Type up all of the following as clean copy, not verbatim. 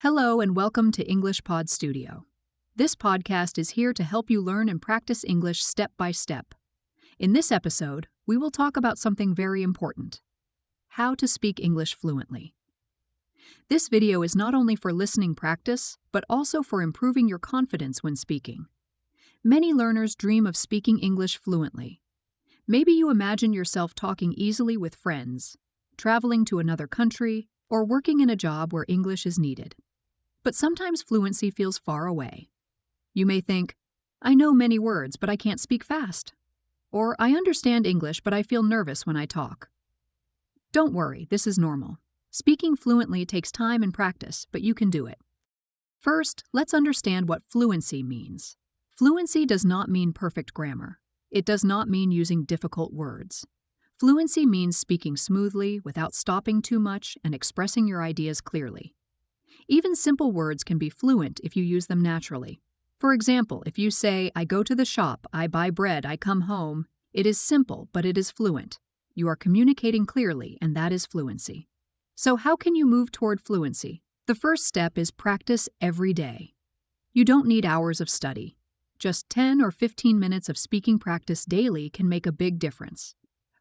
Hello and welcome to English Pod Studio. This podcast is here to help you learn and practice English step by step. In this episode, we will talk about something very important: how to speak English fluently. This video is not only for listening practice, but also for improving your confidence when speaking. Many learners dream of speaking English fluently. Maybe you imagine yourself talking easily with friends, traveling to another country, or working in a job where English is needed. But sometimes fluency feels far away. You may think, I know many words, but I can't speak fast. Or I understand English, but I feel nervous when I talk. Don't worry, this is normal. Speaking fluently takes time and practice, but you can do it. First, let's understand what fluency means. Fluency does not mean perfect grammar. It does not mean using difficult words. Fluency means speaking smoothly, without stopping too much, and expressing your ideas clearly. Even simple words can be fluent if you use them naturally. For example, if you say, I go to the shop, I buy bread, I come home, it is simple, but it is fluent. You are communicating clearly, and that is fluency. So how can you move toward fluency? The first step is practice every day. You don't need hours of study. Just 10 or 15 minutes of speaking practice daily can make a big difference.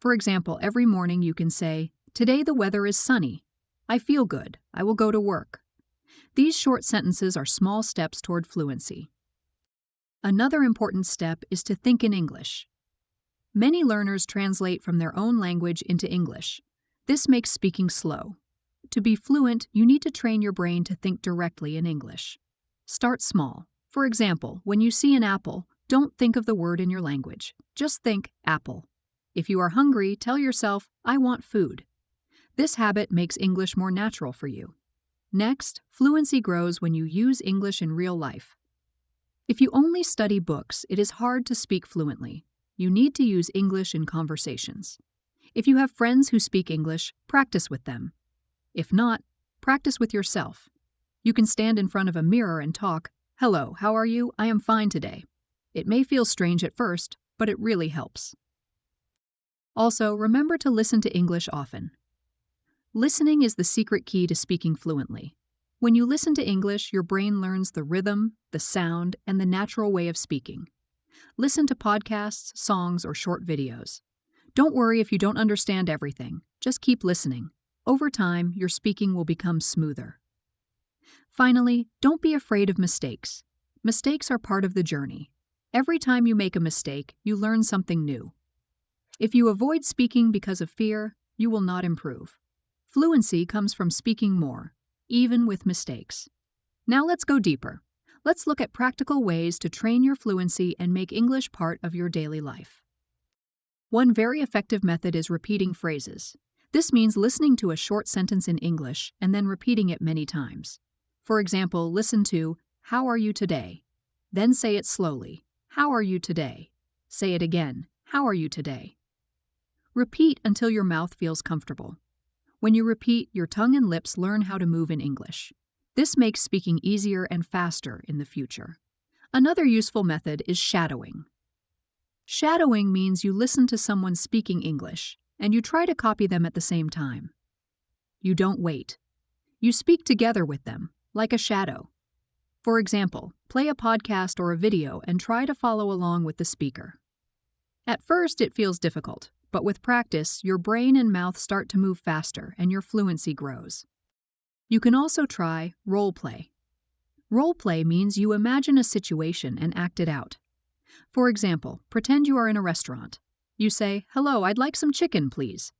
For example, every morning you can say, Today the weather is sunny. I feel good. I will go to work. These short sentences are small steps toward fluency. Another important step is to think in English. Many learners translate from their own language into English. This makes speaking slow. To be fluent, you need to train your brain to think directly in English. Start small. For example, when you see an apple, don't think of the word in your language. Just think apple. If you are hungry, tell yourself, I want food. This habit makes English more natural for you. Next, fluency grows when you use English in real life. If you only study books, it is hard to speak fluently. You need to use English in conversations. If you have friends who speak English, practice with them. If not, practice with yourself. You can stand in front of a mirror and talk, Hello, how are you? I am fine today. It may feel strange at first, but it really helps. Also, remember to listen to English often. Listening is the secret key to speaking fluently. When you listen to English, your brain learns the rhythm, the sound, and the natural way of speaking. Listen to podcasts, songs, or short videos. Don't worry if you don't understand everything. Just keep listening. Over time, your speaking will become smoother. Finally, don't be afraid of mistakes. Mistakes are part of the journey. Every time you make a mistake, you learn something new. If you avoid speaking because of fear, you will not improve. Fluency comes from speaking more, even with mistakes. Now let's go deeper. Let's look at practical ways to train your fluency and make English part of your daily life. One very effective method is repeating phrases. This means listening to a short sentence in English and then repeating it many times. For example, listen to, How are you today? Then say it slowly, How are you today? Say it again, How are you today? Repeat until your mouth feels comfortable. When you repeat, your tongue and lips learn how to move in English. This makes speaking easier and faster in the future. Another useful method is shadowing. Shadowing means you listen to someone speaking English, and you try to copy them at the same time. You don't wait. You speak together with them, like a shadow. For example, play a podcast or a video and try to follow along with the speaker. At first, it feels difficult. But with practice, your brain and mouth start to move faster and your fluency grows. You can also try role play. Role play means you imagine a situation and act it out. For example, pretend you are in a restaurant. You say, Hello, I'd like some chicken, please.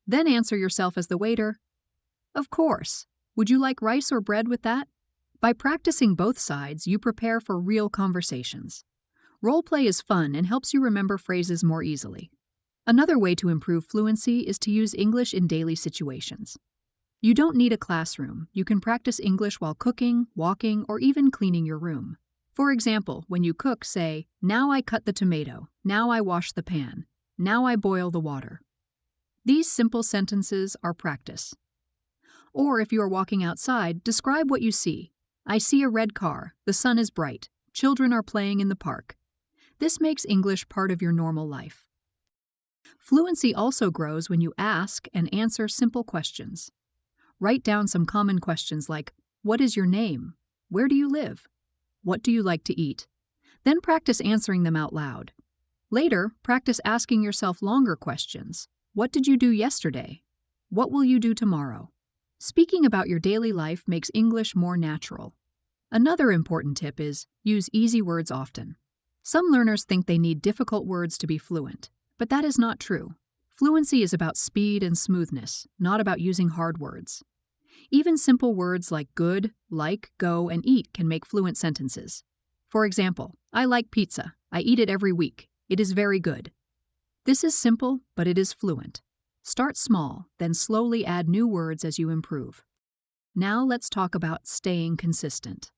Then answer yourself as the waiter, Of course. Would you like rice or bread with that? By practicing both sides, you prepare for real conversations. Role play is fun and helps you remember phrases more easily. Another way to improve fluency is to use English in daily situations. You don't need a classroom. You can practice English while cooking, walking, or even cleaning your room. For example, when you cook, say, Now I cut the tomato. Now I wash the pan. Now I boil the water. These simple sentences are practice. Or if you are walking outside, describe what you see. I see a red car. The sun is bright. Children are playing in the park. This makes English part of your normal life. Fluency also grows when you ask and answer simple questions. Write down some common questions like, What is your name? Where do you live? What do you like to eat? Then practice answering them out loud. Later, practice asking yourself longer questions. What did you do yesterday? What will you do tomorrow? Speaking about your daily life makes English more natural. Another important tip is use easy words often. Some learners think they need difficult words to be fluent, but that is not true. Fluency is about speed and smoothness, not about using hard words. Even simple words like good, like, go, and eat can make fluent sentences. For example, I like pizza. I eat it every week. It is very good. This is simple, but it is fluent. Start small, then slowly add new words as you improve. Now let's talk about staying consistent.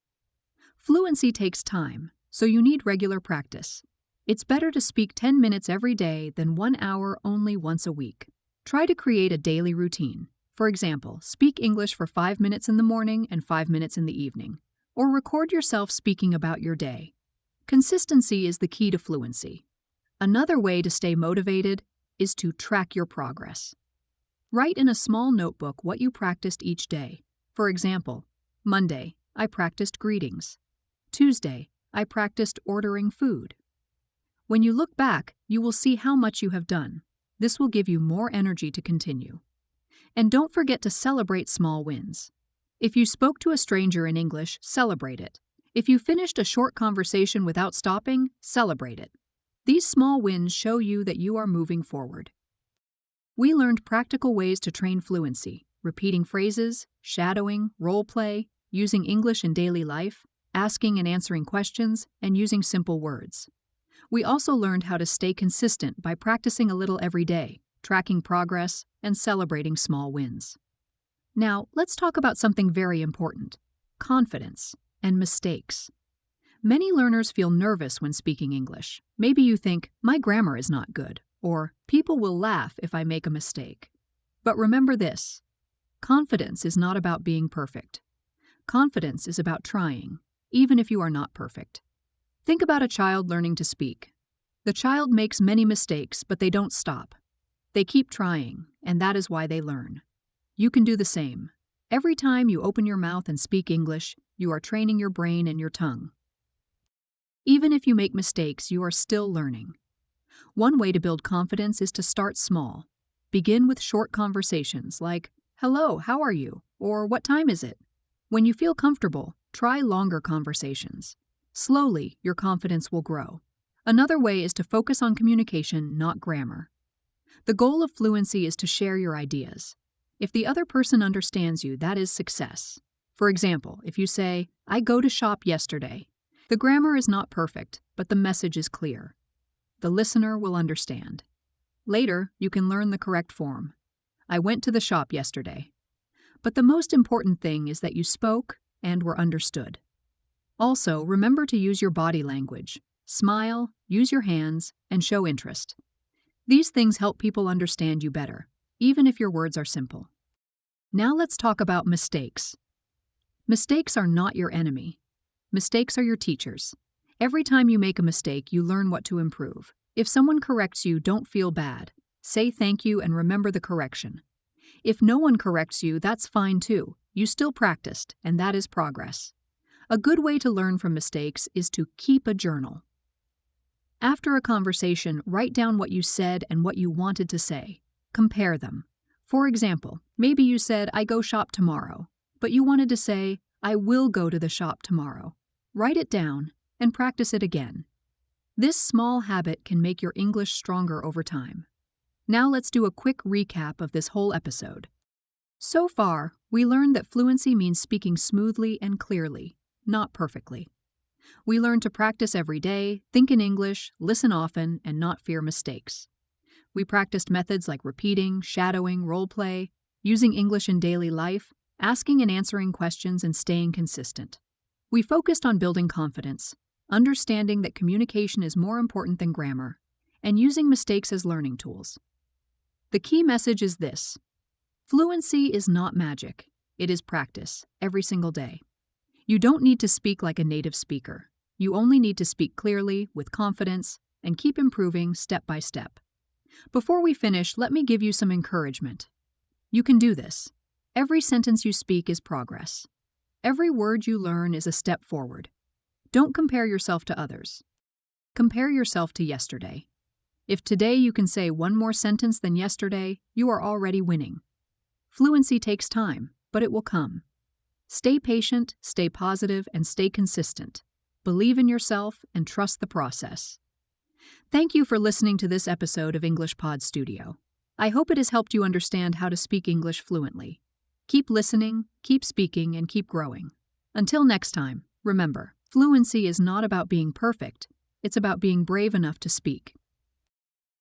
Fluency takes time, so you need regular practice. It's better to speak 10 minutes every day than 1 hour only once a week. Try to create a daily routine. For example, speak English for 5 minutes in the morning and 5 minutes in the evening. Or record yourself speaking about your day. Consistency is the key to fluency. Another way to stay motivated is to track your progress. Write in a small notebook what you practiced each day. For example, Monday, I practiced greetings. Tuesday, I practiced ordering food. When you look back, you will see how much you have done. This will give you more energy to continue. And don't forget to celebrate small wins. If you spoke to a stranger in English, celebrate it. If you finished a short conversation without stopping, celebrate it. These small wins show you that you are moving forward. We learned practical ways to train fluency, repeating phrases, shadowing, role play, using English in daily life, asking and answering questions, and using simple words. We also learned how to stay consistent by practicing a little every day, tracking progress, and celebrating small wins. Now, let's talk about something very important: confidence and mistakes. Many learners feel nervous when speaking English. Maybe you think, my grammar is not good, or people will laugh if I make a mistake. But remember this: confidence is not about being perfect. Confidence is about trying, even if you are not perfect. Think about a child learning to speak. The child makes many mistakes, but they don't stop. They keep trying, and that is why they learn. You can do the same. Every time you open your mouth and speak English, you are training your brain and your tongue. Even if you make mistakes, you are still learning. One way to build confidence is to start small. Begin with short conversations like, "Hello, how are you?" or "What time is it?" When you feel comfortable, try longer conversations. Slowly, your confidence will grow. Another way is to focus on communication, not grammar. The goal of fluency is to share your ideas. If the other person understands you, that is success. For example, if you say, "I go to shop yesterday," the grammar is not perfect, but the message is clear. The listener will understand. Later, you can learn the correct form. "I went to the shop yesterday." But the most important thing is that you spoke and were understood. Also, remember to use your body language. Smile, use your hands, and show interest. These things help people understand you better, even if your words are simple. Now let's talk about mistakes. Mistakes are not your enemy. Mistakes are your teachers. Every time you make a mistake, you learn what to improve. If someone corrects you, don't feel bad. Say thank you and remember the correction. If no one corrects you, that's fine too. You still practiced, and that is progress. A good way to learn from mistakes is to keep a journal. After a conversation, write down what you said and what you wanted to say. Compare them. For example, maybe you said, "I go shop tomorrow," but you wanted to say, "I will go to the shop tomorrow." Write it down and practice it again. This small habit can make your English stronger over time. Now let's do a quick recap of this whole episode. So far, we learned that fluency means speaking smoothly and clearly, not perfectly. We learned to practice every day, think in English, listen often, and not fear mistakes. We practiced methods like repeating, shadowing, role play, using English in daily life, asking and answering questions, and staying consistent. We focused on building confidence, understanding that communication is more important than grammar, and using mistakes as learning tools. The key message is this: fluency is not magic. It is practice, every single day. You don't need to speak like a native speaker. You only need to speak clearly, with confidence, and keep improving step by step. Before we finish, let me give you some encouragement. You can do this. Every sentence you speak is progress. Every word you learn is a step forward. Don't compare yourself to others. Compare yourself to yesterday. If today you can say one more sentence than yesterday, you are already winning. Fluency takes time, but it will come. Stay patient, stay positive, and stay consistent. Believe in yourself and trust the process. Thank you for listening to this episode of English Pod Studio. I hope it has helped you understand how to speak English fluently. Keep listening, keep speaking, and keep growing. Until next time, remember, fluency is not about being perfect. It's about being brave enough to speak.